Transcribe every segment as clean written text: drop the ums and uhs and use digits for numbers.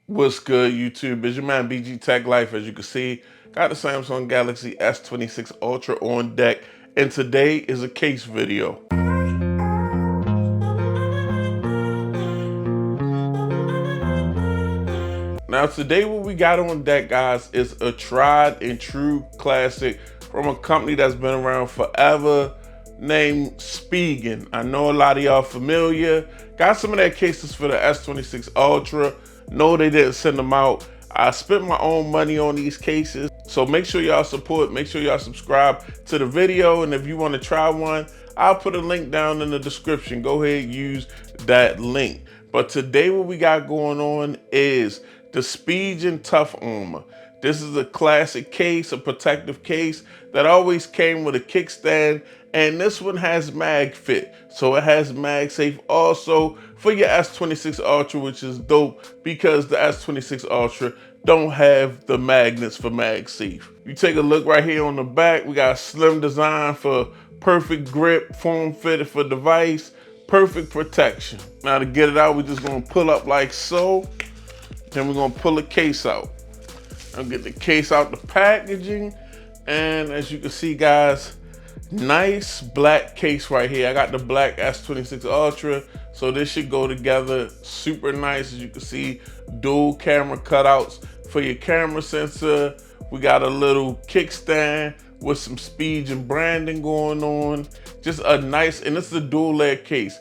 What's good, YouTube? It's your man BG Tech Life. As you can see, got the Samsung Galaxy S26 Ultra on deck, and today is a case video. Now today what we got on deck, guys, is a tried and true classic from a company that's been around forever named Spigen. I know a lot of y'all familiar. Got some of their cases for the S26 Ultra. No, they didn't send them out. I spent my own money on these cases. So make sure y'all support, make sure y'all subscribe to the video. And if you want to try one, I'll put a link down in the description. Go ahead and use that link. But today what we got going on is the Spigen Tough Armor. This is a classic case, a protective case that always came with a kickstand, and this one has mag fit. So it has MagSafe also for your S26 Ultra, which is dope because the S26 Ultra don't have the magnets for MagSafe. You take a look right here on the back, we got a slim design for perfect grip, form fitted for device, perfect protection. Now to get it out, we're just gonna pull up like so. Then we're gonna pull the case out. I'll get the case out the packaging. And as you can see, guys, nice black case right here. I got the black S26 Ultra, so this should go together super nice. As you can see, dual camera cutouts for your camera sensor. We got a little kickstand with some Spigen branding going on. Just a nice, and it's a dual layer case.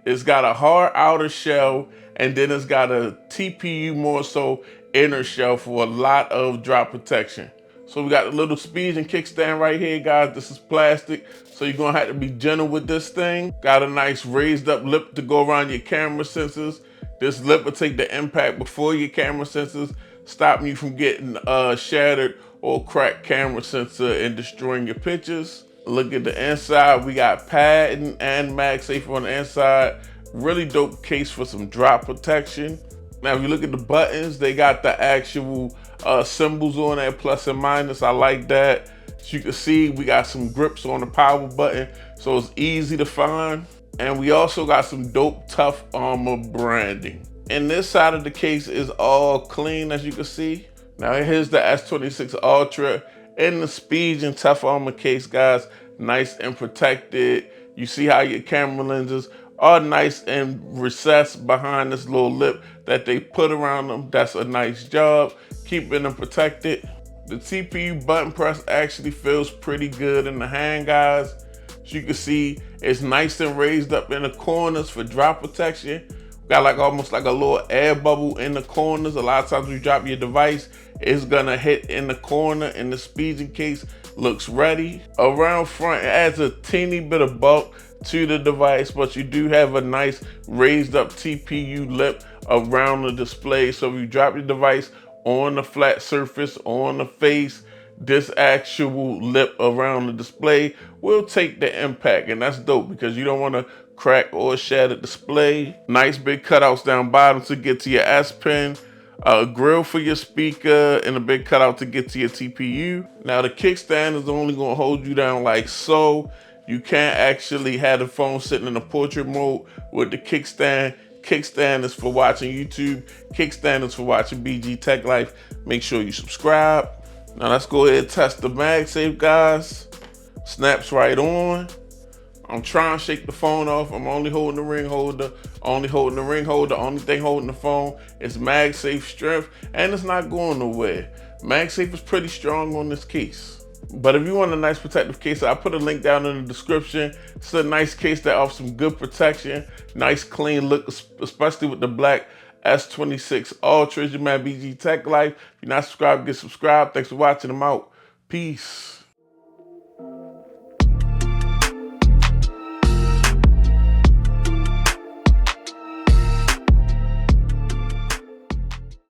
It's got a hard outer shell, and then it's got a TPU more so inner shell for a lot of drop protection. So we got a little Spigen kickstand right here, guys. This is plastic, so you're gonna have to be gentle with this thing. Got a nice raised up lip to go around your camera sensors. This lip will take the impact before your camera sensors, stopping you from getting shattered or cracked camera sensor and destroying your pictures. Look at the inside. We got padding and MagSafe on the inside. Really dope case for some drop protection. Now, if you look at the buttons, they got the actual symbols on there, plus and minus. I like that. As you can see, we got some grips on the power button, so it's easy to find. And we also got some dope Tough Armor branding. And this side of the case is all clean, as you can see. Now, here's the S26 Ultra in the Spigen Tough Armor case, guys. Nice and protected. You see how your camera lenses are nice and recessed behind this little lip that they put around them. That's a nice job, keeping them protected. The TPU button press actually feels pretty good in the hand, guys. As you can see, it's nice and raised up in the corners for drop protection. Got like almost like a little air bubble in the corners. A lot of times when you drop your device, it's gonna hit in the corner, and the Spigen case looks ready. Around front, it adds a teeny bit of bulk to the device, but you do have a nice raised up TPU lip around the display. So if you drop your device on the flat surface, on the face, this actual lip around the display will take the impact, and that's dope because you don't want to crack or shatter the display. Nice big cutouts down bottom to get to your S Pen, a grill for your speaker, and a big cutout to get to your TPU. Now the kickstand is only going to hold you down like so. You can't actually have the phone sitting in a portrait mode with the kickstand. Kickstand is for watching YouTube. Kickstand is for watching BG Tech Life. Make sure you subscribe. Now let's go ahead and test the MagSafe, guys. Snaps right on. I'm trying to shake the phone off. I'm only holding the ring holder. Only holding the ring holder. Only thing holding the phone is MagSafe strength, and it's not going nowhere. MagSafe is pretty strong on this case. But if you want a nice protective case, I'll put a link down in the description. It's a nice case that offers some good protection, nice clean look, especially with the black S26 Ultra. It's your man BG Tech Life. If you're not subscribed, get subscribed. Thanks for watching. I'm out. Peace.